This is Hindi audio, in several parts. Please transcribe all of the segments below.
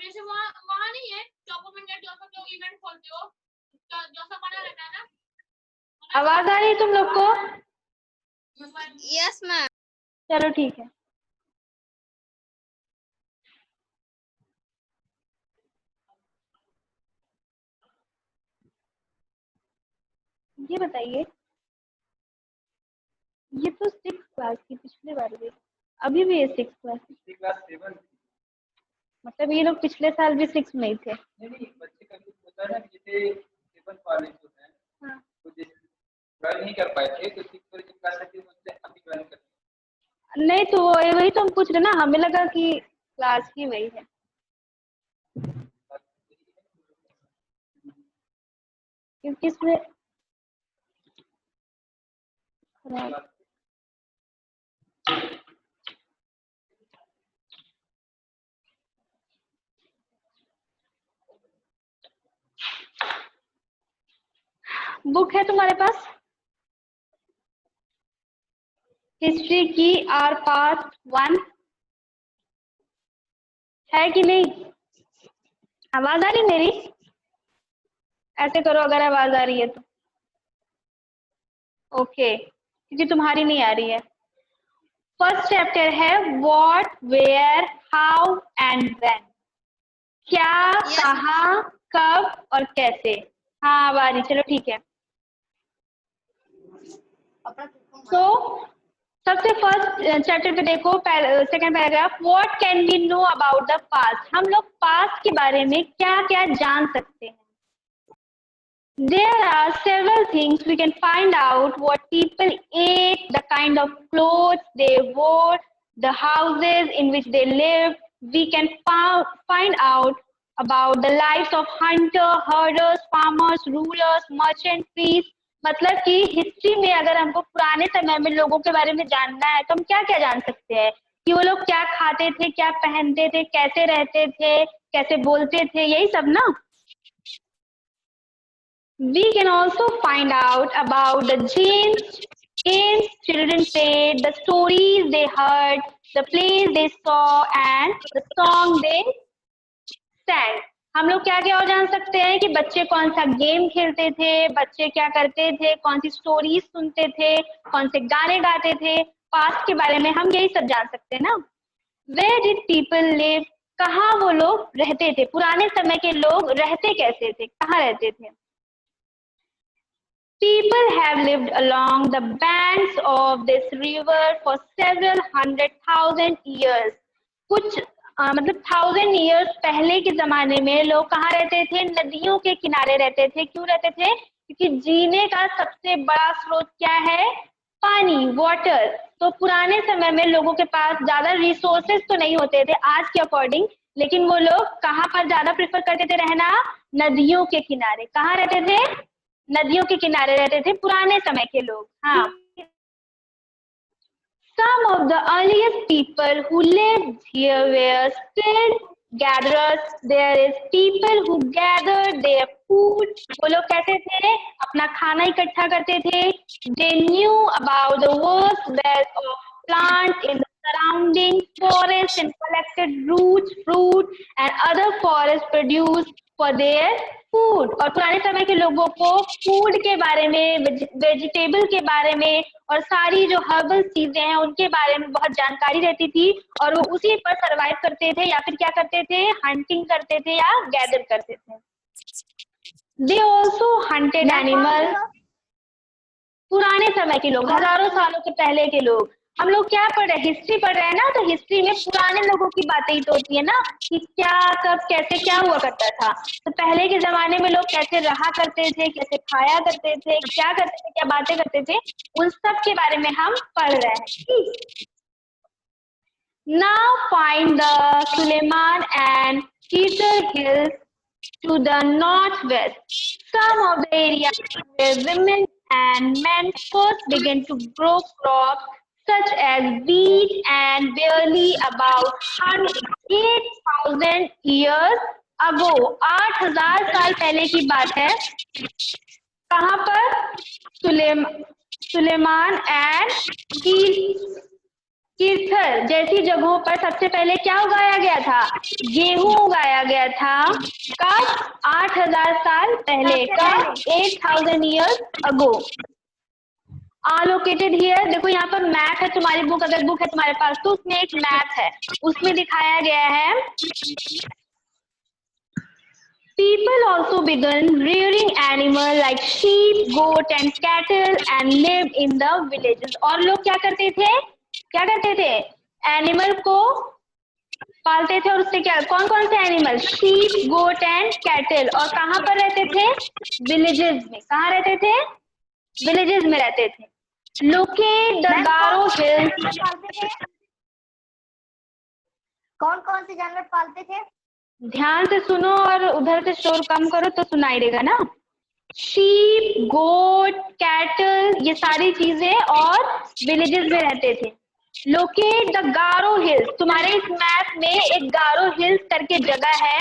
जैसे वहाँ वहाँ नहीं है डॉक्यूमेंट जो सब लोग इवेंट खोलते हो जो सब बना रहता है ना। आवाज आ रही है तुम लोग को? Yes ma'am. चलो ठीक है। ये बताइए, ये तो 6th क्लास की पिछले बार भी, अभी भी ये 6th क्लास की। क्लास 7 मतलब ये लोग पिछले साल भी 6 में ही थे। नहीं बच्चे का कुछ होता है ना, जैसे 7 कॉलेज होते हैं। हाँ। तो ज्वाइन नहीं कर पाए थे तो 6 की क्लास से बच्चे अभी ज्वाइन कर। नहीं तो वही तो हम पूछ रहे ना, हमें लगा कि क्लास की वही है। क्योंकि इसमें बुक है तुम्हारे पास हिस्ट्री की आर पार्ट 1 है कि नहीं? आवाज आ रही मेरी? ऐसे करो अगर आवाज आ रही है तो। ओके, क्योंकि तुम्हारी नहीं आ रही है। फर्स्ट चैप्टर है what, where, how and when. क्या, कहाँ, कब और कैसे। हाँ अब आ रही, चलो ठीक है। तो सबसे फर्स्ट चैप्टर पे देखो, second paragraph, what can we know about the past. हम लोग पास्ट के बारे में क्या क्या जान सकते हैं। There are several things we can find out: what people ate, the kind of clothes they wore, the houses in which they lived. We can find out about the lives of hunters, herders, farmers, rulers, merchants, priests. मतलब कि हिस्ट्री में अगर हमको पुराने समय में लोगों के बारे में जानना है तो हम क्या क्या जान सकते हैं कि वो लोग क्या खाते थे, क्या पहनते थे, कैसे रहते थे, कैसे बोलते थे, यही सब ना। We can also find out about the games children played, the stories they heard, the plays they saw and the song they sang. हम लोग क्या क्या और जान सकते हैं कि बच्चे कौन सा गेम खेलते थे, बच्चे क्या करते थे, कौन सी स्टोरीज सुनते थे, कौन से गाने गाते थे। पास्ट के बारे में हम यही सब जान सकते हैं ना। Where did people live? कहाँ वो लोग रहते थे, पुराने समय के लोग रहते कैसे थे, कहाँ रहते थे। People have lived along the banks of this river for several 100,000 years. कुछ मतलब 1000 years पहले के जमाने में लोग कहाँ रहते थे? नदियों के किनारे रहते थे। क्यों रहते थे? क्योंकि जीने का सबसे बड़ा स्रोत क्या है? पानी, वाटर। तो पुराने समय में लोगों के पास ज्यादा रिसोर्सेज तो नहीं होते थे आज के अकॉर्डिंग, लेकिन वो लोग कहाँ पर ज्यादा प्रेफर करते थे रहना? नदियों के किनारे। कहाँ रहते थे? नदियों के किनारे रहते थे पुराने समय के लोग। हाँ। Some of the earliest people who lived here were skilled gatherers. There is people who gathered their food. वो लोग कैसे थे? अपना खाना इकट्ठा करते थे। They knew about the worst wealth of plants in the surrounding forest and collected roots, fruit and other forest produce for their food. और पुराने समय के लोगों को फूड के बारे में, वेजिटेबल के बारे में और सारी जो हर्बल चीजें हैं उनके बारे में बहुत जानकारी रहती थी और वो उसी पर सरवाइव करते थे या फिर क्या करते थे? हंटिंग करते थे या गैदर करते थे। They also hunted animal. पुराने समय के लोग, हजारों सालों के पहले के लोग। हम लोग क्या पढ़ रहे हैं? हिस्ट्री पढ़ रहे हैं ना, तो हिस्ट्री में पुराने लोगों की बातें ही तो होती है ना कि क्या, कब, कैसे क्या हुआ करता था। तो पहले के जमाने में लोग कैसे रहा करते थे, कैसे खाया करते थे, क्या करते थे, क्या बातें करते थे, उन सब के बारे में हम पढ़ रहे हैं। Now find the Sulaiman and Kirthar hills to the northwest. Some of the areas where women and men first began to grow crops such as wheat and barley about 8,000 years ago. 8,000 साल पहले की बात है। कहाँ पर? सुलेमान एंड तीर्थल जैसी जगहों पर सबसे पहले क्या उगाया गया था? गेहूं उगाया गया था। कब? 8000 साल पहले। कब? 8000 years ago। लोकेटेड हियर, देखो यहाँ पर मैप है तुम्हारी बुक, अगर बुक है तुम्हारे पास तो उसमें एक मैप है, उसमें दिखाया गया है people also began rearing animal like sheep, goat and cattle and lived in the villages। और लोग क्या करते थे? एनिमल को पालते थे और उससे क्या, कौन कौन से animal? Sheep, goat and cattle. और कहाँ पर रहते थे? विलेजेस में। कहाँ रहते थे? विलेजेस में रहते थे। Locate the Garo hills. कौन कौन से जानवर पालते थे? ध्यान से सुनो और उधर से शोर कम करो तो सुनाई देगा ना। शीप, गोट, कैटल, ये सारी चीजें और विलेजेस में रहते थे। लोकेट द गारो हिल्स, तुम्हारे इस मैप में एक गारो हिल्स करके जगह है,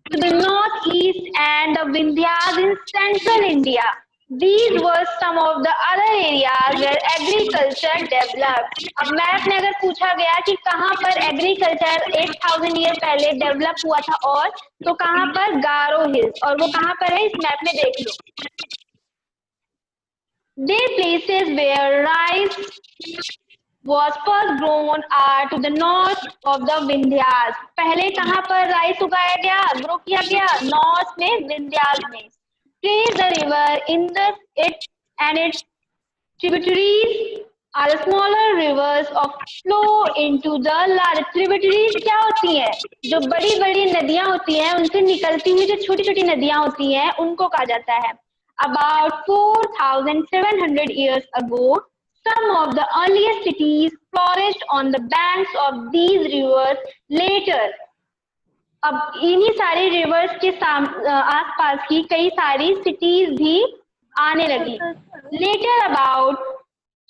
to the northeast and the Vindhyas in central India। These were some of the other areas where agriculture developed। अब मैप में अगर पूछा गया कि कहाँ पर एग्रीकल्चर 8000 ईयर पहले डेवलप हुआ था, और तो कहाँ पर? गारो हिल्स। और वो कहाँ पर है इस मैप में देख लो। They places where rice was first grown are to the north of the Vindhyas। पहले कहाँ पर राइस उगाया गया, ग्रो किया गया? नॉर्थ में, विंध्यास में। Trace the river in the it and its tributaries are the smaller rivers of flow into the large। Tributaries क्या होती हैं? जो बड़ी बड़ी नदियां होती हैं उनसे निकलती हुई जो छोटी छोटी नदियां होती हैं उनको कहा जाता है। About 4700 years ago, some of the earliest cities flourished on the banks of these rivers। Later, अब इन्हीं सारे रिवर्स के आसपास की कई सारी सिटीज भी आने लगी। Later, about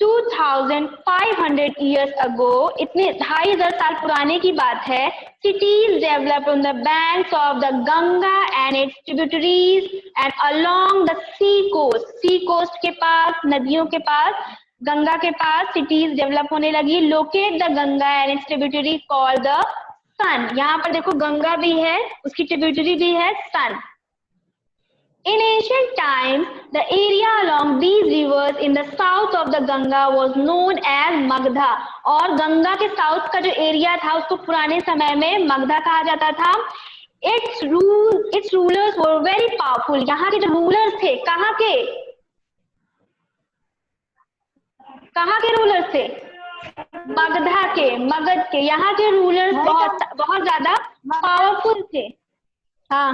2500 years ago, इतने 2500 साल पुराने की बात है, cities developed on the banks of the Ganga and its tributaries and along the sea coast। sea coast के पास, नदियों के पास, गंगा के पास cities develop होने लगी। Locate the Ganga and its tributary called the Sun। यहाँ पर देखो गंगा भी है, उसकी tributary भी है Sun। In ancient times, the area along these rivers in the south of the Ganga was known as Magधा। और गंगा के साउथ का जो एरिया था उसको पुराने समय में मगधा कहा जाता था। Its rulers were very powerful। यहाँ के जो रूलर्स थे, कहाँ के रूलर्स थे? मगधा के, मगध के। यहाँ के रूलर्स बहुत ज्यादा पावरफुल थे। हाँ,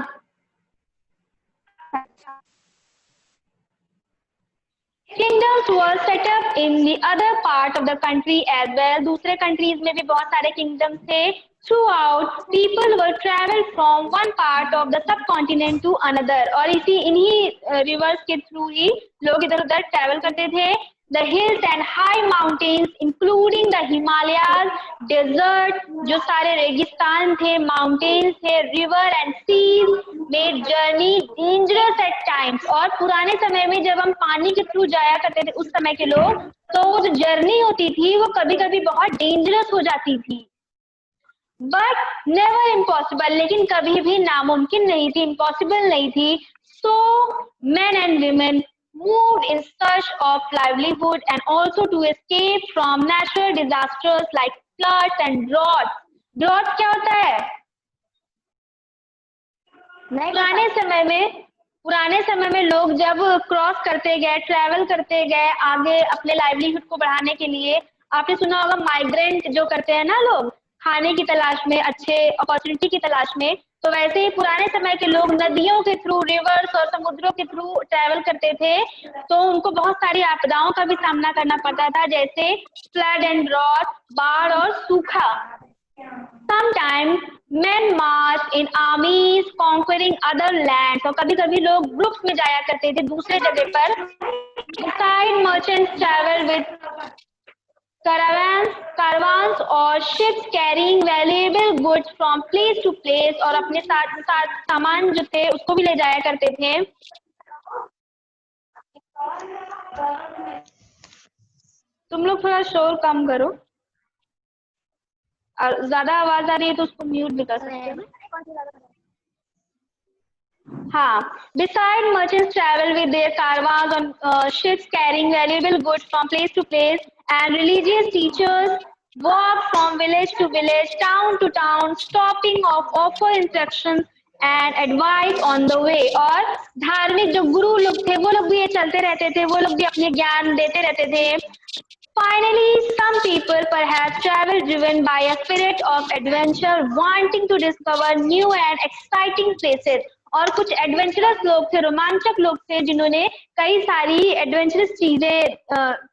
Kingdoms were set up in the other part of the country as well। दूसरे countries में भी बहुत सारे kingdoms थे। Throughout, people were traveled from one part of the subcontinent to another। और इन्हीं rivers के through ही लोग इधर उधर travel करते थे। The hills and high mountains, including the Himalayas, desert, जो सारे रेगिस्तान थे, mountains थे, river and seas, made journey dangerous at times। और पुराने समय में जब हम पानी के थ्रू जाया करते थे उस समय के लोग, तो वो जो जर्नी होती थी वो कभी कभी बहुत डेंजरस हो जाती थी। बट नेवर इम्पॉसिबल, लेकिन कभी भी नामुमकिन नहीं थी, इम्पॉसिबल नहीं थी। सो men and women moved in search of livelihood and also to escape from natural disasters like floods and droughts। drought क्या होता है? पुराने समय में लोग जब क्रॉस करते गए, ट्रैवल करते गए आगे अपने लाइवलीहुड को बढ़ाने के लिए, आपने सुना होगा माइग्रेंट जो करते हैं ना लोग, खाने की तलाश में, अच्छे अपॉर्चुनिटी की तलाश में, तो वैसे ही पुराने समय के लोग नदियों के थ्रू, रिवर्स और समुद्रों के थ्रू ट्रैवल करते थे, तो उनको बहुत सारी आपदाओं का भी सामना करना पड़ता था, जैसे फ्लड एंड ड्रॉट, बाढ़ और सूखा। Sometimes men march in armies conquering other lands। और कभी कभी लोग ग्रुप्स में जाया करते थे दूसरे जगह पर। Besides, merchants travel with caravans और ships carrying valuable goods from place to place। और अपने साथ सामान जो थे उसको भी ले जाया करते थे। तुम लोग थोड़ा शोर कम करो। और ज्यादा आवाज आ रही है तो उसको म्यूट भी कर सकते हैं। कौन सी ज्यादा? हाँ, beside merchants travel with their caravans on ships carrying valuable goods from place to place, and religious teachers walk from village to village, town to town, stopping off offer instructions and advice on the way। और धार्मिक जो गुरु लोग थे वो लोग भी ये चलते रहते थे, वो लोग भी अपने ज्ञान देते रहते थे। Finally, some people perhaps travel driven by a spirit of adventure, wanting to discover new and exciting places। और कुछ एडवेंचरस लोग थे, रोमांचक लोग थे, जिन्होंने कई सारी एडवेंचरस चीजें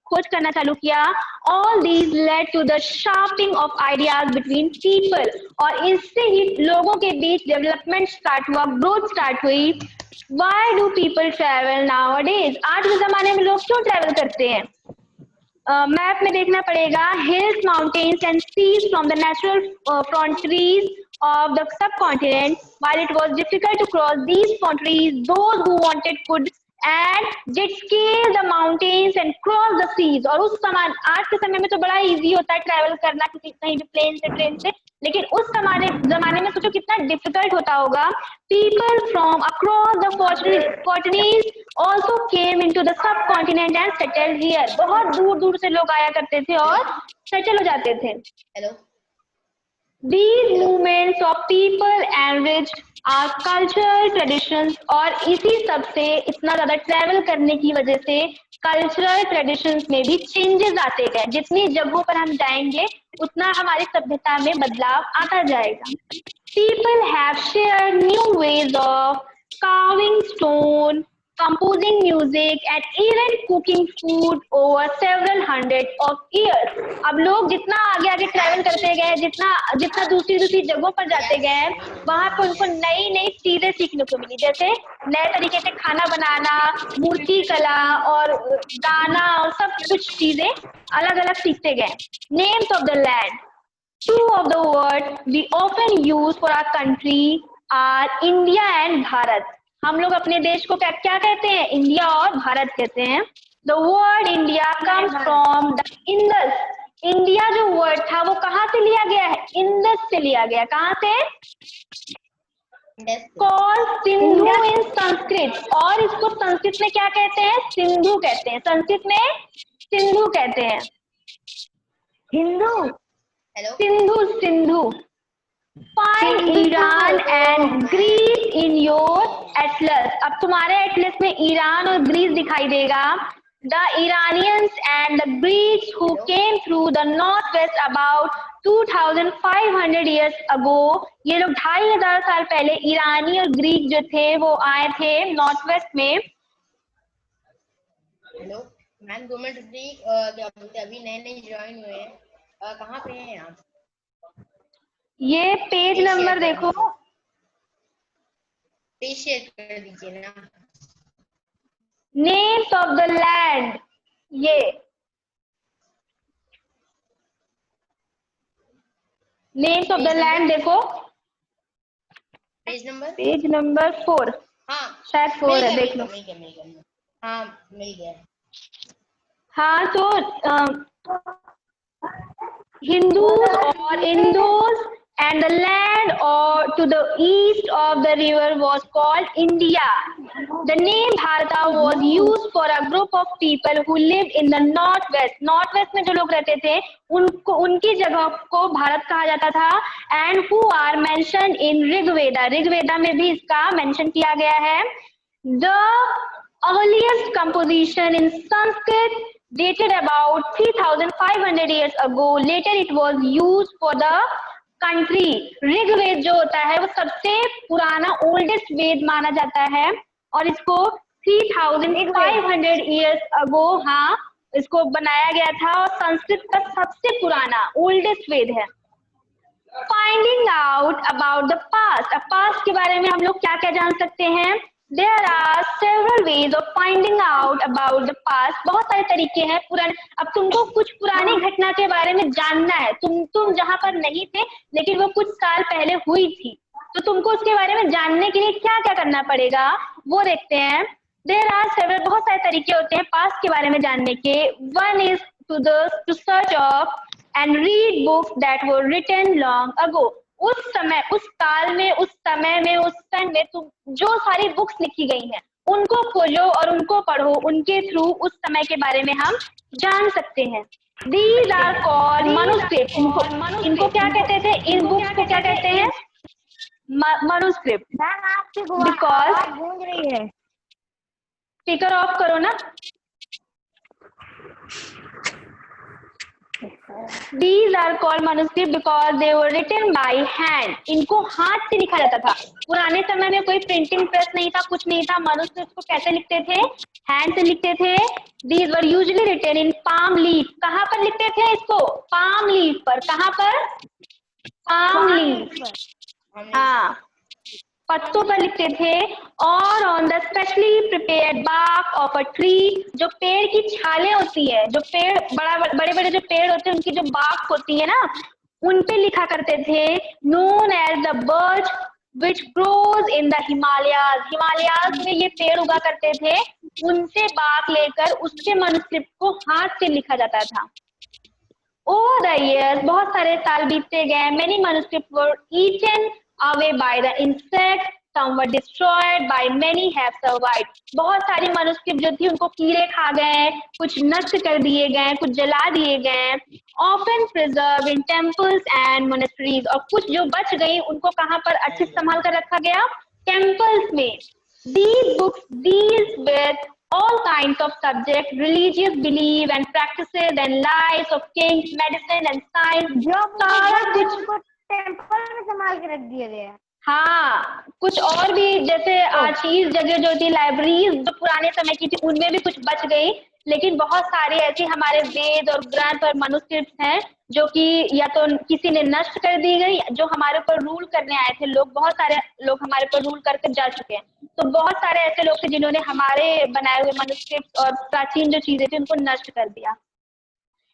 खोज करना चालू किया। All these led to the sharpening of ideas between people। और इससे ही लोगों के बीच डेवलपमेंट स्टार्ट हुआ, ग्रोथ स्टार्ट हुई। Why do people travel nowadays? आज के जमाने में लोग क्यों ट्रैवल करते हैं? मैप में देखना पड़ेगा। Hills, mountains and seas from the natural frontiers of the subcontinent. While it was difficult to cross these frontiers, those who wanted could and did scale the mountains and cross the seas। और उस समय, आज के समय में तो बड़ा इजी होता है ट्रैवल करना, किसी कहीं भी प्लेन से, ट्रेन से, लेकिन उस जमाने में सोचो कितना डिफिकल्ट होता होगा। People from across the Fortines also came into the subcontinent and settled here। बहुत दूर दूर से लोग आया करते थे और सेटल हो जाते थे। Hello, These movements of people enriched our cultural traditions। और इसी सब से, इतना ज्यादा ट्रैवल करने की वजह से कल्चरल ट्रेडिशंस में भी चेंजेस आते गए। जितनी जगहों पर हम जाएंगे उतना हमारी सभ्यता में बदलाव आता जाएगा। People have shared new ways of carving stone, composing music and even cooking food over several hundreds of years। अब लोग जितना आगे आगे ट्रैवल करते गए, जितना दूसरी दूसरी जगहों पर जाते गए, वहां पर उनको नई नई चीजें सीखने को मिली, जैसे नए तरीके से खाना बनाना, मूर्ति कला और गाना और सब कुछ चीजें अलग अलग सीखते गए। Names of the land। Two of the words we often use for our country are India and Bharat। हम लोग अपने देश को क्या क्या कहते हैं? इंडिया और भारत कहते हैं। The word India comes from the Indus। India जो वर्ड था वो कहाँ से लिया गया है? इंडस से लिया गया। कहाँ से? Called सिंधु इन संस्कृत। और इसको संस्कृत में क्या कहते हैं? सिंधु कहते हैं। संस्कृत में सिंधु कहते हैं। Hindu. Hello, Sindhu, Sindhu. Find Iran and Greece in your atlas। अब तुम्हारे एटलस में ईरान और ग्रीस दिखाई देगा। The Iranians and the Greeks who came through the northwest about 2500 years ago। ये लोग 2500 साल पहले ईरानी और ग्रीक जो थे वो आए थे नॉर्थ वेस्ट में। हेलो मैम, 2 मिनट रुकिए। क्या बोलते हैं, अभी नए नए ज्वाइन हुए हैं, कहाँ पे हैं आप? ये पेज नंबर देखो, पेज शेयर कर दीजिए ना। Names of the land. ये नेम्स ऑफ द लैंड देखो, पेज नंबर 4। हाँ शायद 4 है, देख लो। मिल गया। हाँ मिल गया। हाँ, तो Hindus or Indus and the land or to the east of the river was called India। The name Bharata was used for a group of people who lived in the northwest। northwest में जो लोग रहते थे उनको, उनकी जगह को भारत कहा जाता था। And who are mentioned in Rigveda. Rigveda में भी इसका मेंशन किया गया है। The earliest composition in Sanskrit dated about 3500 years ago। Later it was used for the country। Rigveda जो होता है वो सबसे पुराना ओल्डेस्ट वेद माना जाता है और इसको 3500 years ago, हाँ, इसको बनाया गया था और संस्कृत का सबसे पुराना ओल्डेस्ट वेद है। Finding out about the past। अब पास्ट के बारे में हम लोग क्या क्या जान सकते हैं? There are several ways of finding out about the past। बहुत सारे तरीके हैं पुराने। अब तुमको कुछ पुरानी घटना के बारे में जानना है, तुम जहाँ पर नहीं थे लेकिन वो कुछ साल पहले हुई थी, तो तुमको उसके बारे में जानने के लिए क्या क्या करना पड़ेगा वो देखते हैं। There are several, बहुत सारे तरीके होते हैं पास्ट के बारे में जानने के। One is to search of and read books that were written long ago. उस समय, उस काल में, उस समय में, उस टाइम में तुम जो सारी बुक्स लिखी गई हैं उनको खोलो और उनको पढ़ो, उनके थ्रू उस समय के बारे में हम जान सकते हैं। These are called manuscript. इनको क्या कहते थे? इन बुक्स को क्या कहते हैं? मनुस्क्रिप्ट। मैम आपकी Because- आवाज गूंज रही है। स्पीकर ऑफ करो ना। These are called manuscript because they were written by hand. इनको हाथ से लिखा जाता था। पुराने समय में कोई प्रिंटिंग प्रेस नहीं था, कुछ नहीं था। manuscript को कैसे लिखते थे? हैंड से लिखते थे। These were usually written in palm leaf. कहाँ पर लिखते थे इसको? palm leaf पर। कहाँ पर? palm leaf। हाँ, पत्तों पर लिखते थे। और on the specially prepared bark of a tree, जो पेड़ की छालें होती है, जो पेड़ बड़े बड़े जो पेड़ होते हैं उनकी जो बार्क होती है ना, उन पे लिखा करते थे। Known as the birch which grows in the Himalayas. Himalayas में ये पेड़ उगा करते थे, उनसे बार्क लेकर उसके मनुस्क्रिप्ट को हाथ से लिखा जाता था। Over the years, बहुत सारे साल बीतते गए। Many manuscripts were eaten away by the insects. Some were destroyed, by many have survived. बहुत सारी manuscript जो थी उनको कीड़े खा गए, कुछ नष्ट कर दिए गए, कुछ जला दिए गए। Often preserved in temples and monasteries. और कुछ जो बच गई उनको कहाँ पर अच्छे से संभाल कर रखा गया? Temples में। These books deals with all kinds of subjects, religious belief and practices and lives of kings, medicine and science. जो सारा कुछ उनको टेम्पल में संभाल के रख दिया गया। हाँ, कुछ और भी जैसे आर्चीज जगह जो थी, लाइब्रेरीज जो पुराने समय की थी, उनमें भी कुछ बच गई। लेकिन बहुत सारे ऐसे हमारे वेद और ग्रंथ और मनुस्क्रिप्ट हैं जो कि या तो किसी ने नष्ट कर दी गई, जो हमारे ऊपर रूल करने आए थे लोग, बहुत सारे लोग हमारे ऊपर रूल करके जा चुके हैं। तो बहुत सारे ऐसे लोग थे जिन्होंने हमारे बनाए हुए मनुस्क्रिप्ट और प्राचीन जो चीजें थी उनको नष्ट कर दिया।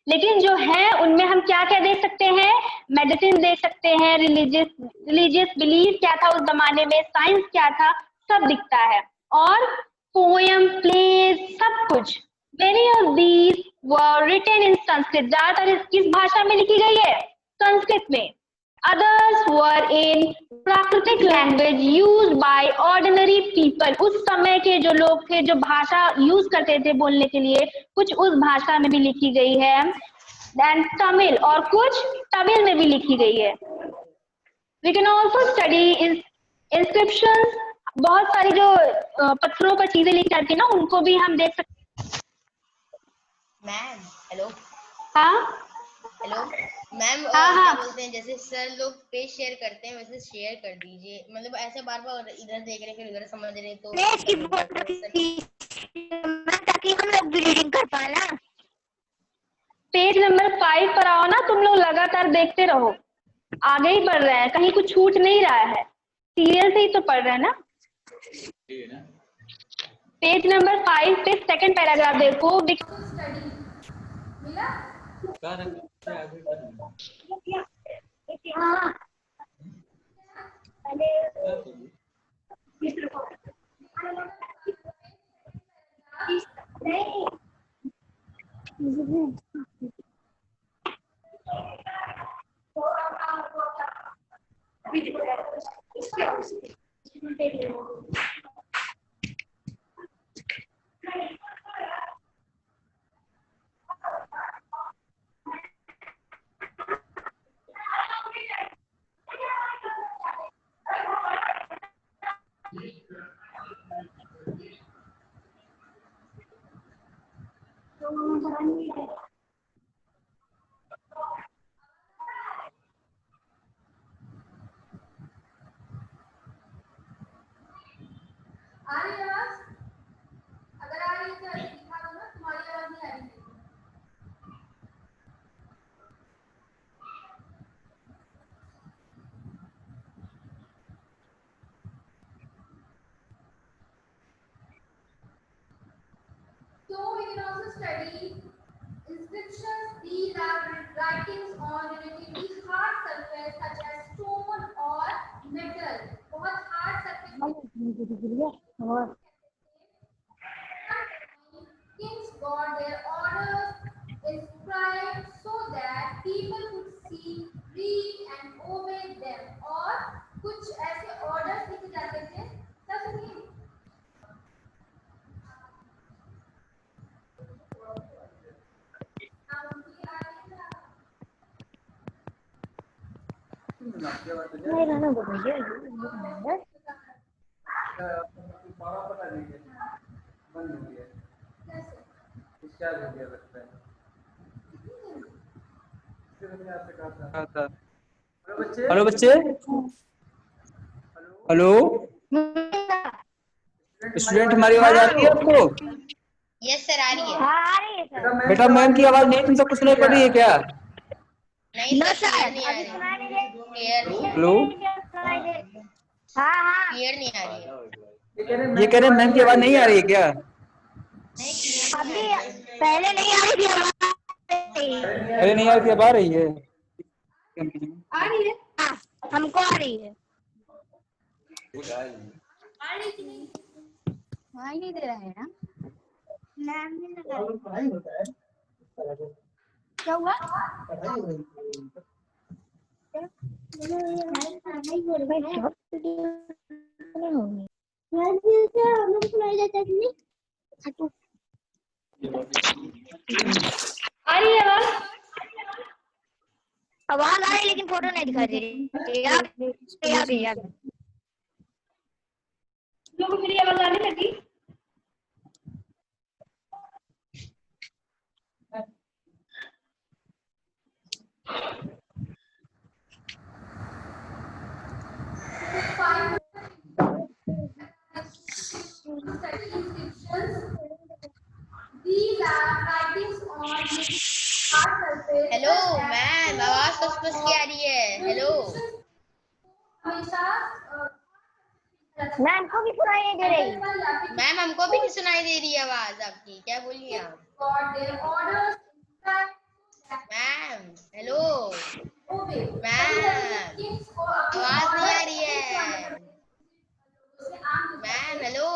लेकिन जो है उनमें हम क्या क्या देख सकते हैं? मेडिसिन देख सकते हैं, रिलीजियस बिलीफ क्या था उस जमाने में, साइंस क्या था, सब दिखता है। और पोएम, प्लेज, सब कुछ। Many of these were written in Sanskrit. ज्यादातर किस भाषा में लिखी गई है? संस्कृत में। Others were in प्राकृतिक language use by ordinary people. उस समय के जो लोग थे जो भाषा यूज करते थे बोलने के लिए, कुछ उस भाषा में भी लिखी गई है। Then तमिल, और कुछ तमिल में भी लिखी गई है। We can also study inscriptions। बहुत सारी जो पत्थरों पर चीजें लिखी जाती है ना, उनको भी हम देख सकते। Ma'am hello. हाँ हेलो मैम, हाँ, क्या हाँ। बोलते हैं, जैसे सर लोग पेज शेयर करते हैं वैसे शेयर कर दीजिए। मतलब ऐसे बार बार इधर देख रहे फिर उधर समझ रहे तो ताकि हम लोग भी रीडिंग कर पाए ना। पेज नंबर 5 पर आओ ना, तुम लोग लगातार देखते रहो, आगे ही बढ़ रहे हैं, कहीं कुछ छूट नहीं रहा है, सीरियल से ही तो पढ़ रहे हैं ना। पेज नंबर 5 पे सेकंड पैराग्राफ देखो। हाँ। आ रही आवाज? अगर आ रही है तो दिखा दो ना, तुम्हारी आवाज नहीं आ रही है। So we can also study inscriptions. These are writings on relatively hard surface such as stone or metal. बहुत hard surface. Kings got their orders inscribed so that people could see, read and obey them. और कुछ ऐसे orders लिखे जाते थे तब भी नहीं रहना दो भैया पता नहीं है बंद हो गया डिस्चार्ज हो गया लगता है हेलो बच्चे हेलो स्टूडेंट हमारी आवाज आ रही है आपको? यस सर, आ रही है। हाँ आ रही है सर। बेटा मैम की आवाज नहीं तुमसे कुछ नहीं पड़ रही है क्या? नहीं नो सर, सर क्लियर नहीं आ अभी रही, सुनाई नहीं दे क्लियर नहीं, हेलो हाँ हाँ क्लियर नहीं आ रही है। ये कह रहे हैं मैम की आवाज नहीं आ रही है क्या? नहीं, क्लियर अभी नहीं आ रही है। पहले नहीं आ रही थी आवाज। अरे नहीं आ रही, अब आ रही है। आ रही है? हाँ, हमको आ रही है। हाँ नहीं दे रहा है ना? मैम ने लगा क्या हुआ? आ रही है आवाज? आवाज आ रही लेकिन फोटो नहीं दिखाई दे रही। आ गई। लोगों को मेरी आवाज आने लगी? These are writings on hard surface. Hello ma'am, आवाज तो स्पष्ट क्या आ रही है? हेलो हमेशा मैम को भी सुनाई नहीं दे रही। मैम, हमको भी नहीं सुनाई दे रही है आवाज आपकी, क्या बोलिए आप? got their orders ma'am hello obey. Ma'am, Kings को अपने आवाज नहीं आ orders रही है। से आम मैम हेलो,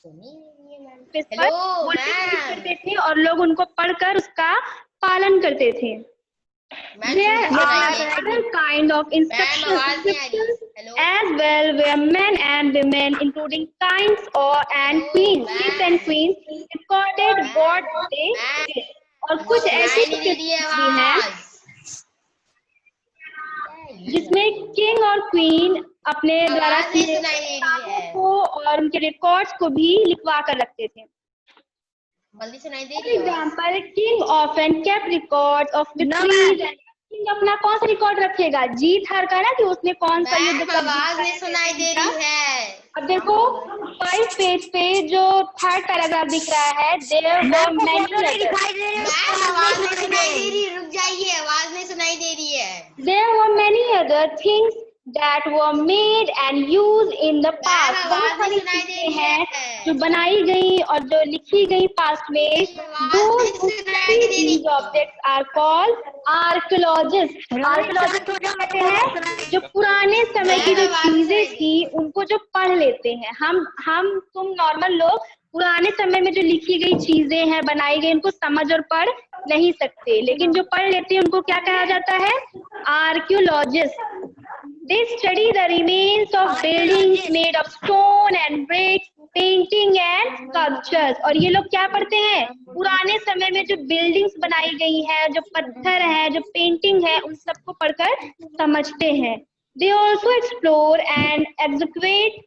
सुनी नहीं है मैम। पेज पर हेलो वो लिख मैम, करते थे और लोग उनको पढ़कर उसका पालन करते थे। मैम There सुनाई are दे रही other kind of है। मैम आवाज नहीं आ रही। inscriptions hello as well, where men and women, including kings and Hello, queens, ma'am. kings and queens, recorded Ma'am. what they Ma'am. did. और कुछ ऐसी सुनाई नहीं दे रही है inscriptions भी हैं आवाज। जिसमें किंग और क्वीन अपने द्वारा आवाज नहीं किए सुनाई दे रही कामों है। को और उनके रिकॉर्ड्स को भी लिखवा कर रखते थे। जल्दी सुनाई दे For रही है आवाज। example, king often kept records of victories and king अपना कौन सा रिकॉर्ड रखेगा? जीत हार का ना, कि उसने कौन सा युद्ध मैम कब आवाज जीता नहीं है, सुनाई दे कैसे रही है। अब देखो 5 पेज पे जो 3rd पैराग्राफ दिख रहा है, there were मैम को many फोटो नहीं others. दिखाई दे रही। मैम आवाज नहीं सुनाई दे रही, रुक जाइए, आवाज नहीं सुनाई दे रही है। There were many other things that were made and used in the past. Ma'am बहुत आवाज नहीं सारी सुनाई दे चीजें रही हैं है। जो बनाई गई और जो लिखी गई पास्ट में। आवाज Those नहीं who सुनाई study दे रही these objects are called archaeologists. Archaeologists कहते हैं जो पुराने समय की जो चीजें थी उनको जो पढ़ लेते हैं। हम तुम नॉर्मल लोग पुराने समय में जो लिखी गई चीजें हैं, बनाई गई, उनको समझ और पढ़ नहीं सकते, लेकिन जो पढ़ लेते हैं उनको क्या कहा जाता है? Archaeologist. They study the remains of buildings made of stone and bricks, painting and sculptures. और ये लोग क्या पढ़ते हैं? पुराने समय में जो बिल्डिंग्स बनाई गई हैं, जो पत्थर है, जो पेंटिंग है, उन सबको पढ़कर समझते हैं। They also explore and excavate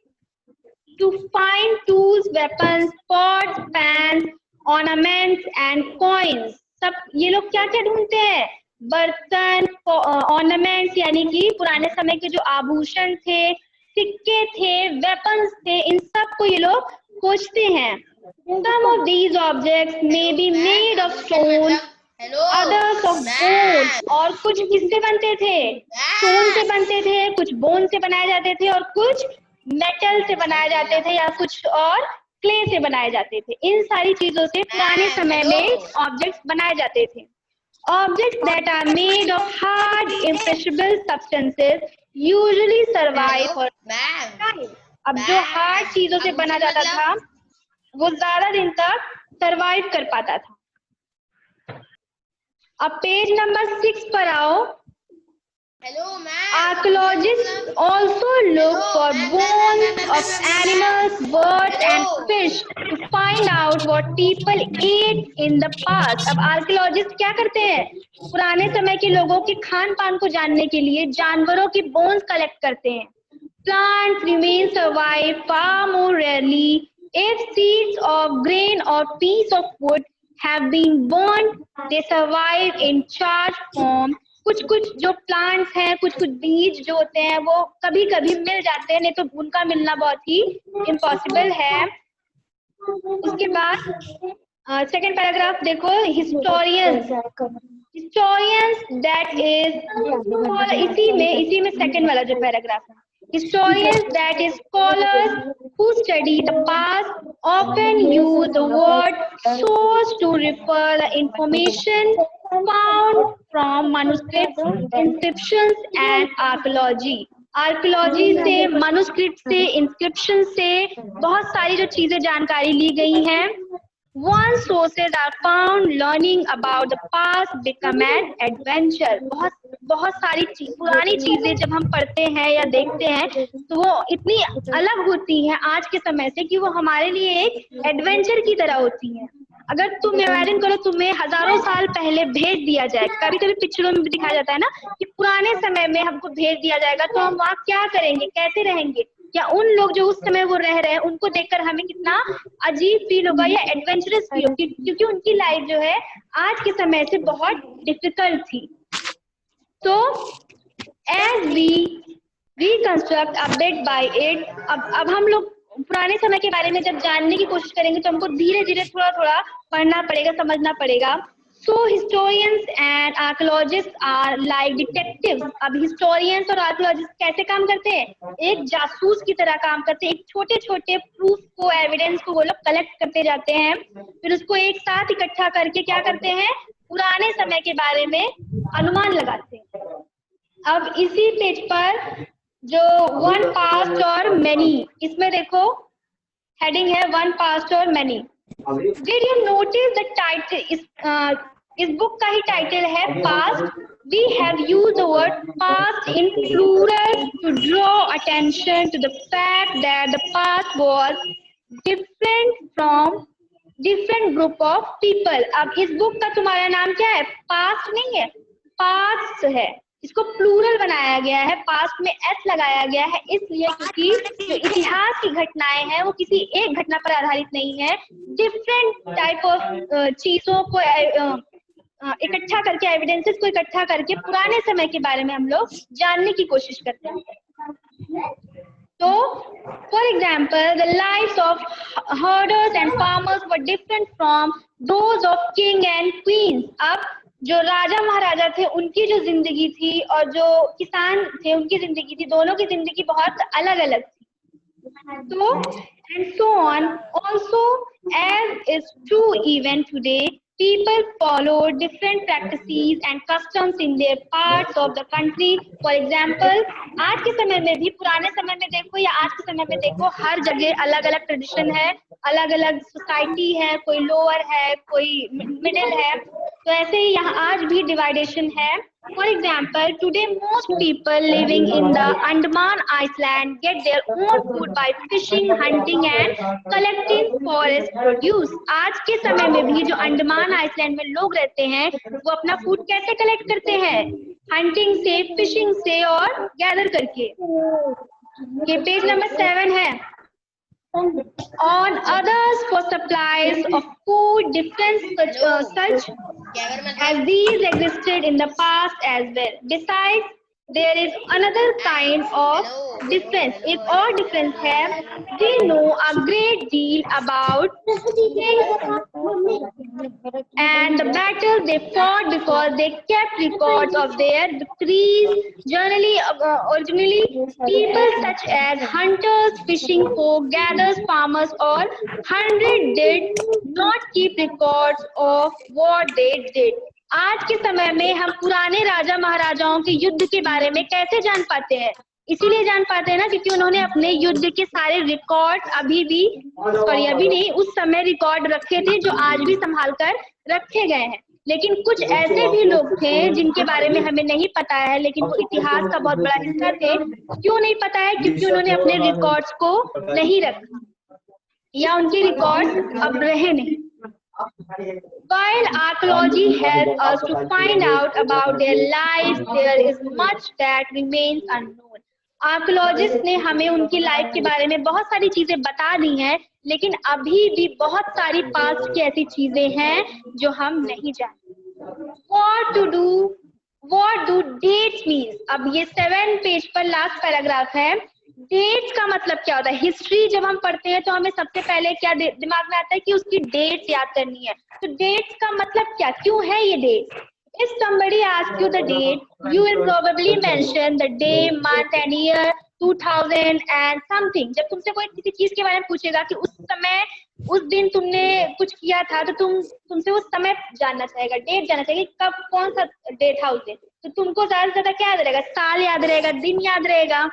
to find tools, weapons, pots, pans, ornaments and coins. सब ये लोग क्या क्या ढूंढते हैं? बर्तन, ऑर्नामेंट्स यानी कि पुराने समय के जो आभूषण थे, सिक्के थे, वेपन्स थे, इन सब को ये लोग खोजते हैं। Some of these objects may be made of stone, hello others of bone. और कुछ किससे बनते थे? स्टोन से बनते थे, कुछ बोन से बनाए जाते थे और कुछ मेटल से बनाए जाते थे या कुछ और क्ले से बनाए जाते थे। इन सारी चीजों से पुराने समय में ऑब्जेक्ट्स बनाए जाते थे। Objects that are made of hard, imperishable substances usually survive for ma'am. अब जो हार्ड चीजों से बना जाता था वो ज्यादा दिन तक सरवाइव कर पाता था। अब पेज नंबर 6 पर आओ। Hello ma'am, Archaeologists also look for bones of animals, birds and fish to find out what people ate in the past. अब आर्कियोलॉजिस्ट क्या करते हैं? पुराने समय के लोगों के खान पान को जानने के लिए जानवरों की बोन्स कलेक्ट करते हैं। Plants remain survive far more rarely if seeds of grain or piece of wood have been burned. They survive in charred form. कुछ कुछ जो प्लांट्स हैं, कुछ कुछ बीज जो होते हैं वो कभी कभी मिल जाते हैं, नहीं तो उनका मिलना बहुत ही इम्पॉसिबल है। उसके बाद सेकंड पैराग्राफ देखो, हिस्टोरियंस दैट इज, इसी में सेकंड वाला जो पैराग्राफ है, historians that is scholars who study the past often use the word source to refer the information found from manuscripts, inscriptions and archaeology. Archaeology से, मनुस्क्रिप्ट से, इंस्क्रिप्शन से बहुत सारी जो चीजें जानकारी ली गई हैं। Once sources are found, learning about the past become an adventure. बहुत सारी पुरानी चीजें जब हम पढ़ते हैं या देखते हैं तो वो इतनी अलग होती हैं आज के समय से कि वो हमारे लिए एक एडवेंचर की तरह होती हैं। अगर तुम इमेजिन करो तुम्हें हजारों साल पहले भेज दिया जाए, कभी कभी पिक्चरों में भी दिखाया जाता है ना कि पुराने समय में हमको भेज दिया जाएगा तो हम वहाँ क्या करेंगे, कैसे रहेंगे, या उन लोग जो उस समय वो रह रहे हैं उनको देखकर हमें कितना अजीब फील होगा या एडवेंचरस फील होगी, क्योंकि उनकी लाइफ जो है आज के समय से बहुत डिफिकल्ट थी। तो as we reconstruct a bit by it, अब हम लोग पुराने समय के बारे में जब जानने की कोशिश करेंगे तो हमको धीरे धीरे थोड़ा थोड़ा पढ़ना पड़ेगा, समझना पड़ेगा। So historians and archaeologists are like detectives. अब historians और archaeologists कैसे काम करते हैं? एक जासूस की तरह काम करते हैं। एक छोटे छोटे प्रूफ को, एविडेंस को वो लोग कलेक्ट करते जाते हैं, फिर उसको एक साथ इकट्ठा करके क्या करते हैं? पुराने समय के बारे में अनुमान लगाते हैं। अब इसी पेज पर जो वन पास्ट और मैनी, इसमें देखो हेडिंग है वन पास्ट और many. Did you notice the title? इस बुक का ही टाइटल है past. We have used the word past in plural to draw attention to the fact that the past was different from different group of people. अब इस बुक का तुम्हारा नाम क्या है? पास्ट नहीं है, पास्ट है। इसको प्लूरल बनाया गया है, पास्ट में एस लगाया गया है, इसलिए क्योंकि जो इतिहास की घटनाएं हैं वो किसी एक घटना पर आधारित नहीं है। डिफरेंट टाइप ऑफ चीजों को इकट्ठा करके, एविडेंसेस को इकट्ठा करके पुराने समय के बारे में हम लोग जानने की कोशिश करते हैं। तो for example the lives of herders and farmers were different from those of king and queen's. अब जो राजा महाराजा थे उनकी जो जिंदगी थी और जो किसान थे उनकी जिंदगी थी, दोनों की जिंदगी बहुत अलग अलग थी। तो and so on, also as is true even today, people follow different practices and customs in their parts of the country. For example, आज के समय में भी, पुराने समय में देखो या आज के समय में देखो, हर जगह अलग अलग ट्रेडिशन है, अलग अलग सोसाइटी है, कोई लोअर है, कोई मिडिल है, तो ऐसे ही यहाँ आज भी डिवाइडेशन है। For example, today most people living in the Andaman Island get their own food by fishing, hunting and collecting forest produce. आज के समय में भी जो अंडमान आइसलैंड में लोग रहते हैं वो अपना फूड कैसे कलेक्ट करते हैं? हंटिंग से, फिशिंग से और गैदर करके। ये पेज नंबर 7 है। On others for supplies of food, different such as these existed in the past as well. Besides, there is another kind of difference. एक और difference है, they know a great deal about things and the battles they fought because they kept records of their victories. Originally, people such as hunters, fishing folk, gatherers, farmers, or hundred did not keep records of what they did. आज के समय में हम पुराने राजा महाराजाओं के युद्ध के बारे में कैसे जान पाते हैं? इसीलिए जान पाते हैं ना क्योंकि उन्होंने अपने युद्ध के सारे रिकॉर्ड अभी नहीं, उस समय रिकॉर्ड रखे थे जो आज भी संभाल कर रखे गए हैं। लेकिन कुछ ऐसे भी लोग थे जिनके बारे में हमें नहीं पता है, लेकिन वो इतिहास का बहुत बड़ा हिस्सा थे। क्यों नहीं पता है? क्योंकि उन्होंने अपने रिकॉर्ड्स को नहीं रखा, या उनके रिकॉर्ड्स अब रहे नहीं। While archaeology helps us to find out about their lives, there is much that remains unknown. Archaeologist ने हमें उनकी लाइफ के बारे में बहुत सारी चीजें बता दी हैं, लेकिन अभी भी बहुत सारी पास्ट की ऐसी चीजें हैं जो हम नहीं जानते। What do dates means? अब ये 7 पेज पर लास्ट पैराग्राफ है। डेट्स का मतलब क्या होता है? हिस्ट्री जब हम पढ़ते हैं तो हमें सबसे पहले क्या दिमाग में आता है कि उसकी डेट्स याद करनी है। तो डेट्स का मतलब क्या, क्यों है ये date? If somebody asks you the date, you will probably mention the day, month and year 2000 and something. जब तुमसे कोई किसी चीज के बारे में पूछेगा कि उस समय, उस दिन तुमने कुछ किया था, तो तुमसे उस समय जानना चाहेगा, डेट जानना चाहेगा, कब कौन सा डे था उस दिन। तो तुमको ज्यादा से ज्यादा क्या याद रहेगा? साल याद रहेगा, दिन याद रहेगा।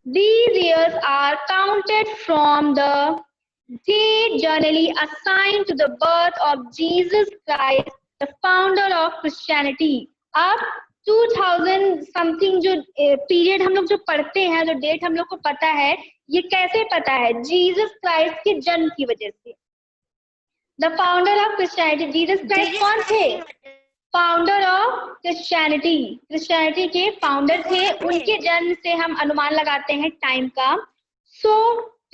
These years are counted from the date generally assigned to the birth of Jesus Christ, the founder of Christianity. अब 2000 समथिंग जो पीरियड हम लोग जो पढ़ते हैं, जो डेट हम लोग को पता है, ये कैसे पता है? जीसस क्राइस्ट के जन्म की वजह से। The founder of Christianity, Jesus Christ कौन थे? फाउंडर ऑफ क्रिश्चियनिटी, क्रिश्चियनिटी के फाउंडर थे। उनके जन्म से हम अनुमान लगाते हैं टाइम का। So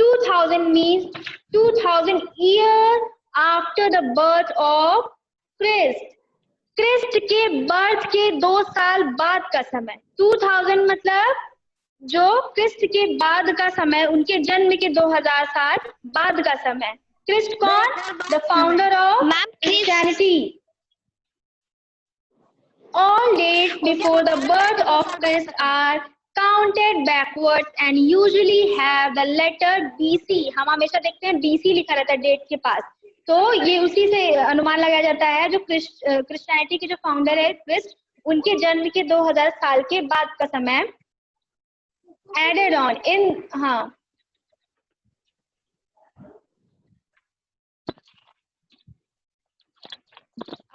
2000 means 2000 year after the birth of Christ. Christ के बर्थ के 2 साल बाद का समय। 2000 मतलब जो क्रिस्ट के बाद का समय, उनके जन्म के 2000 साल बाद का समय। क्रिस्ट कौन? The founder of Christianity. All dates before the birth of Christ are counted backwards and usually have the letter BC. हम हमेशा देखते हैं BC लिखा रहता है डेट के पास, तो ये उसी से अनुमान लगाया जाता है। जो क्रिश्चियनिटी के जो फाउंडर है क्रिस्ट, उनके जन्म के 2000 साल के बाद का समय एडेड ऑन इन। हाँ,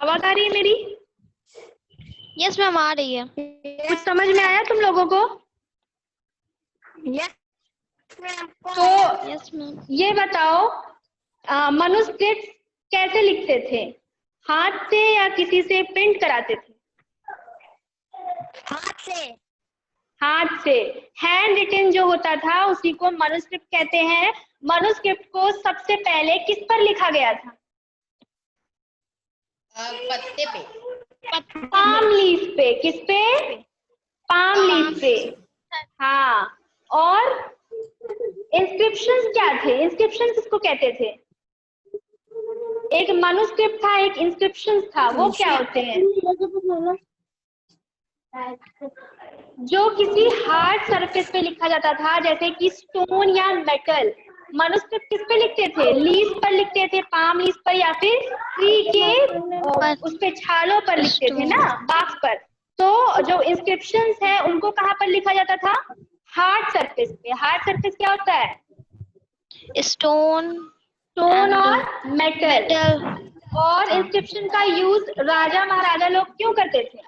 आवाज आ रही है मेरी? यस मैम, आ रही है। कुछ समझ में आया तुम लोगों को? यस तो यस मैम। ये बताओ, मनुस्क्रिप्ट कैसे लिखते थे? हाथ से या किसी से प्रिंट कराते थे? हाथ से। हाथ से। हैंड रिटन जो होता था उसी को मनुस्क्रिप्ट कहते हैं। मनुस्क्रिप्ट को सबसे पहले किस पर लिखा गया था? पत्ते पे, पाम लीफ पे। किस पे? पाम लीफ पे। हाँ, और इंस्क्रिप्शंस क्या थे? इंस्क्रिप्शन किसको कहते थे? एक मनुस्क्रिप्ट था, एक इंस्क्रिप्शंस था, वो क्या होते हैं? जो किसी हार्ड सरफेस पे लिखा जाता था, जैसे कि स्टोन या मेटल। मनुस्क्रिप्ट किस पे लिखते थे? लीफ पर लिखते थे, पाम लीफ पर, या फिर ट्री के उस पे छालों पर लिखते थे ना, बाक्स पर। तो जो इंस्क्रिप्शंस है उनको कहाँ पर लिखा जाता था? हार्ड सरफेस पे। हार्ड सरफेस क्या होता है? स्टोन और मेटल। और इंस्क्रिप्शन का यूज राजा महाराजा लोग क्यों करते थे?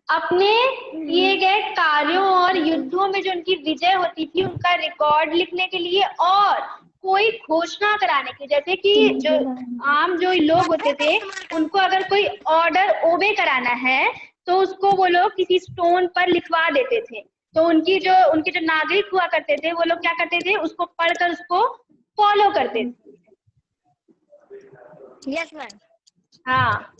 अपने किए गए कार्यों और युद्धों में जो उनकी विजय होती थी, उनका रिकॉर्ड लिखने के लिए, और कोई घोषणा कराने के, जैसे कि जो आम जो लोग होते थे, उनको अगर कोई ऑर्डर ओबे कराना है तो उसको वो लोग किसी स्टोन पर लिखवा देते थे। तो उनके जो नागरिक हुआ करते थे, वो लोग क्या करते थे? उसको पढ़कर उसको फॉलो करते थे। Yes ma'am. हाँ,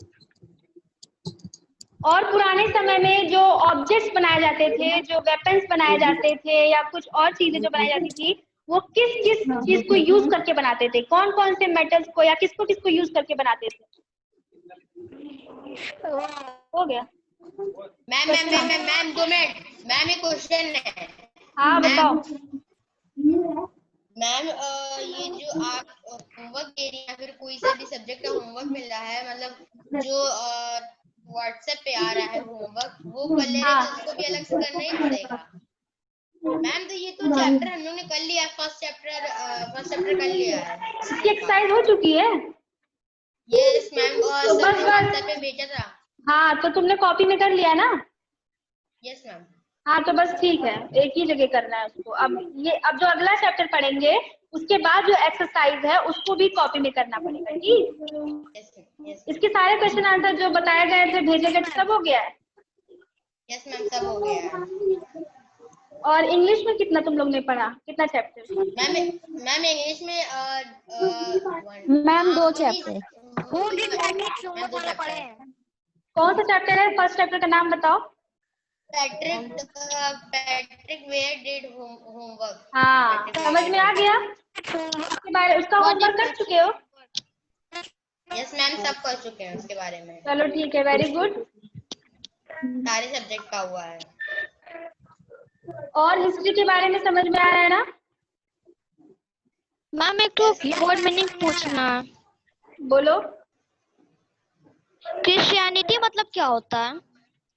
और पुराने समय में जो ऑब्जेक्ट्स बनाए जाते थे, जो वेपन्स बनाए जाते थे, या कुछ और चीजें जो बनाई जाती थी, वो किस किस चीज को यूज करके बनाते थे? कौन कौन से मेटल्स को या किसको किसको यूज करके बनाते थे? हो गया मैम 2 मिनट। मैम एक क्वेश्चन है। हाँ बताओ। मैम ये जो आप होमवर्क दे रही हैं, या फिर कोई सा भी सब्जेक्ट का होमवर्क मिल रहा है, मतलब जो व्हाट्सएप पे आ रहा है होमवर्क, वो कर ले रहे हैं, तो उसको भी अलग से करना ही पड़ेगा? मैम तो ये तो चैप्टर हम लोग ने कर लिया है, फर्स्ट चैप्टर कर लिया है। इसकी एक्सरसाइज हो चुकी है। यस मैम, और तो सर बस ने व्हाट्सएप पे भेजा था। हाँ, तो तुमने कॉपी में कर लिया ना? Yes ma'am. हाँ, तो बस ठीक है, एक ही जगह करना है उसको। अब जो अगला चैप्टर पढ़ेंगे उसके बाद जो एक्सरसाइज है उसको भी कॉपी में करना पड़ेगा, ठीक? यस इसके सारे क्वेश्चन आंसर जो बताए गए थे, भेजे गए थे, सब हो गया है? यस मैम, सब हो गया है। और इंग्लिश में कितना तुम लोग ने पढ़ा, कितना चैप्टर? मैम इंग्लिश में मैम 2 उन्नीस- चैप्टर। मैम 2 चैप्टर पढ़े है। हैं। कौन सा चैप्टर है? फर्स्ट चैप्टर का नाम बताओ। Patrick where did homework. हाँ, समझ में आ गया? उसके बारे उसका होमवर्क कर चुके हो? यस मैम, सब कर चुके हैं उसके बारे में। चलो ठीक है, वेरी गुड। सारे सब्जेक्ट का हुआ है। और हिस्ट्री के बारे में समझ में आ रहा है ना? मैम एक तो वर्ड मीनिंग पूछना। बोलो। क्रिश्चियनिटी मतलब क्या होता है?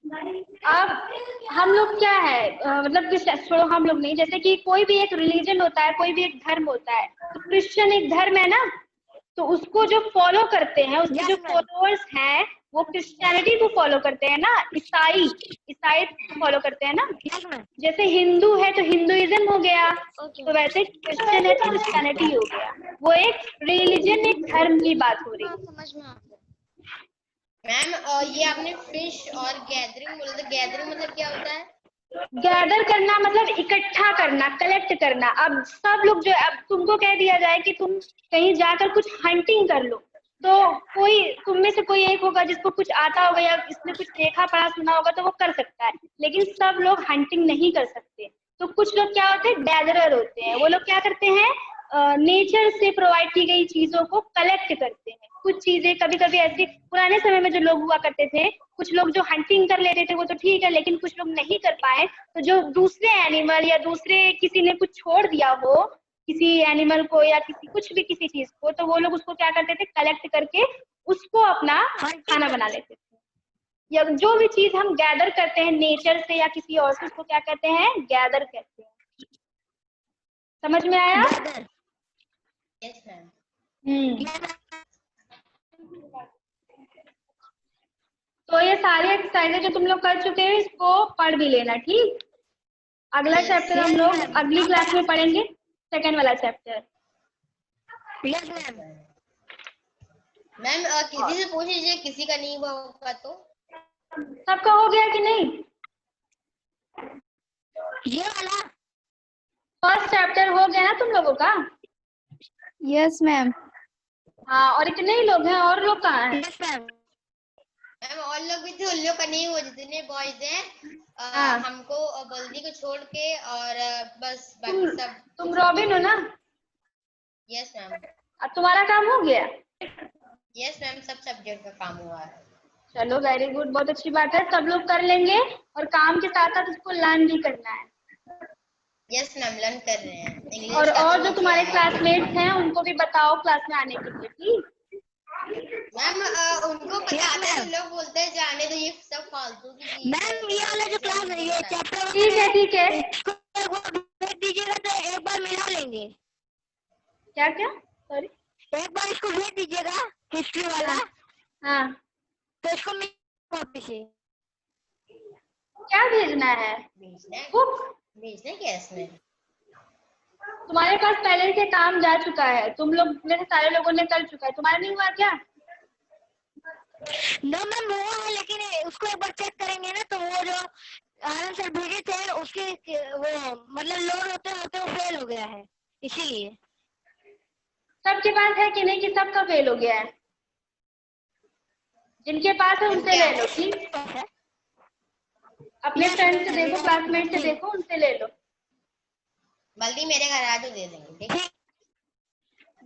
अब हम लोग क्या है, मतलब छोड़ो, हम लोग नहीं, जैसे कि कोई भी एक रिलीजन होता है, कोई भी एक धर्म होता है। तो क्रिश्चियन एक धर्म है ना, तो उसको जो फॉलो करते हैं, उसके जो फॉलोअर्स हैं वो क्रिश्चियनिटी को फॉलो करते हैं ना। ईसाई फॉलो करते हैं ना। जैसे हिंदू है तो हिंदुइज्म हो गया, तो वैसे क्रिश्चियन है तो क्रिश्चियनिटी हो गया। वो एक रिलीजन, एक धर्म की बात हो रही है। समझ में आता है। मैम ये आपने फिश और गैदरिंग बोला था, गैदरिंग मतलब क्या होता है? गैदर करना मतलब इकट्ठा करना, कलेक्ट करना। अब सब लोग जो, अब तुमको कह दिया जाए कि तुम कहीं जाकर कुछ हंटिंग कर लो, तो कोई तुम में से कोई एक होगा जिसको कुछ आता होगा या इसने कुछ देखा पढ़ा सुना होगा, तो वो कर सकता है। लेकिन सब लोग हंटिंग नहीं कर सकते। तो कुछ लोग क्या होते हैं, गैदरर होते हैं। वो लोग क्या करते हैं, नेचर से प्रोवाइड की गई चीजों को कलेक्ट करते हैं। कुछ चीजें कभी कभी ऐसी, पुराने समय में जो लोग हुआ करते थे, कुछ लोग जो हंटिंग कर लेते थे वो तो ठीक है, लेकिन कुछ लोग नहीं कर पाए, तो जो दूसरे एनिमल या दूसरे किसी ने कुछ छोड़ दिया हो, किसी एनिमल को या कुछ भी किसी चीज को, तो वो लोग उसको क्या करते थे, कलेक्ट करके उसको अपना खाना बना लेते थे। या जो भी चीज हम गैदर करते हैं नेचर से या किसी और से, उसको क्या कहते हैं, गैदर कहते हैं। समझ में आया? Yes ma'am. तो ये सारे एक्सरसाइजेज जो तुम लोग कर चुके हैं, इसको पढ़ भी लेना, ठीक? अगला चैप्टर हम लोग अगली क्लास में पढ़ेंगे, सेकंड वाला चैप्टर। Yes ma'am. मैम किसी से पूछ लीजिए, किसी का नहीं हुआ होगा तो। सबका हो गया कि नहीं? ये वाला फर्स्ट चैप्टर हो गया ना तुम लोगों का? Yes ma'am. हाँ, और इतने ही लोग हैं, और लोग कहाँ हैं? Yes ma'am. मैम और लोग भी थे, उन लोग का नहीं हुआ, जितने बॉयज हैं हमको बल्दी को छोड़ के, और बस बाकी सब। तुम रॉबिन हो ना? Yes ma'am. अब तुम्हारा काम हो गया? यस मैम, सब सब्जेक्ट का काम हुआ है। चलो वेरी गुड, बहुत अच्छी बात है। सब लोग कर लेंगे, और काम के साथ साथ उसको लर्न भी करना है। यस मैम, लर्न कर रहे हैं इंग्लिश और का। जो तुम्हारे क्लासमेट्स हैं उनको भी बताओ क्लास में आने के लिए, ठीक? मैम उनको पता आता है, तो लोग बोलते हैं जाने दो, ये सब फालतू की चीज है। मैम ये वाला जो क्लास है, ये चैप्टर ठीक है, ठीक है। इसको एक बार भेज दीजिएगा तो एक बार मिला लेंगे। क्या क्या? सॉरी, एक बार इसको भेज दीजिएगा, हिस्ट्री वाला। हाँ, तो इसको कॉपी से क्या भेजना है? भेजना क्या इसमें? तुम्हारे पास पहले से काम जा चुका है, तुम लोग में से सारे लोगों ने कर चुका है, तुम्हारा नहीं हुआ क्या? नो मैम हुआ है, लेकिन उसको एक बार चेक करेंगे ना, तो वो जो आनंद सर भेजे थे उसके वो मतलब लोड होते होते वो फेल हो गया है, इसीलिए। सबके पास है कि नहीं, कि सबका फेल हो गया है? जिनके पास है उनसे ले लो, ठीक? अपने फ्रेंड से देखो, क्लासमेट से देखो, उनसे ले लो। बल्दी मेरे घर आ तो दे देंगे, ठीक?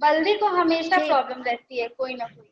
बल्दी को हमेशा प्रॉब्लम रहती है कोई ना कोई।